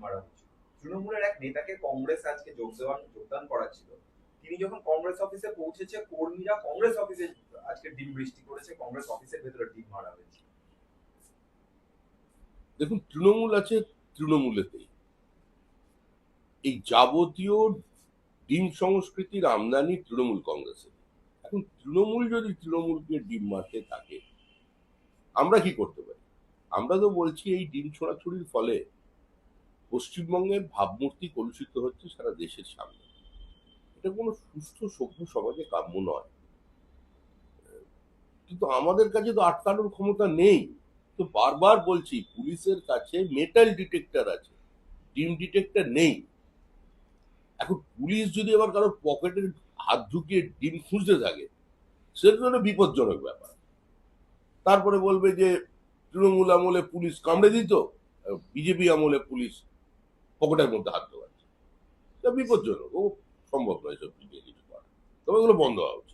মারা হয়েছিল। তৃণমূলের এক নেতাকে কংগ্রেস আজকে যোগদান করাচ্ছিল, তিনি যখন কংগ্রেস অফিসে পৌঁছেছে, কর্মীরা কংগ্রেস অফিসে আজকে ডিম বৃষ্টি করেছে, কংগ্রেস অফিসের ভেতরে ডিম মারা হয়েছে। দেখুন, তৃণমূল আছে তৃণমূলেতেই। এই যাবতীয় ডিম সংস্কৃতির আমদানি তৃণমূল কংগ্রেসের। এখন তৃণমূল যদি তৃণমূলকে ডিম মারতে থাকে, আমরা কি করতে পারি? আমরা তো বলছি এই ডিম ছোড়াছুড়ির ফলে পশ্চিমবঙ্গের ভাবমূর্তি কলুষিত হচ্ছে সারা দেশের সামনে। এটা কোনো সুস্থ সভ্য সমাজে কাম্য নয়। কিন্তু আমাদের কাছে তো আটকানোর ক্ষমতা নেই। তো বারবার বলছি, পুলিশের কাছে মেটাল ডিটেক্টর আছে, ডিম ডিটেক্টর নেই। এখন পুলিশ যদি আবার কারোর পকেটে হাত ঢুকিয়ে ডিম খুঁজতে থাকে, সেটা তো একটা বিপজ্জনক ব্যাপার। তারপরে বলবে যে তৃণমূল আমলে পুলিশ কামড়ে দিত, বিজেপি আমলে পুলিশ পকেটের মধ্যে হাত ঢোকাচ্ছে। এটা বিপজ্জনক, ও সম্ভব নয় সব কিছু করা। তবে এগুলো বন্ধ হওয়া উচিত।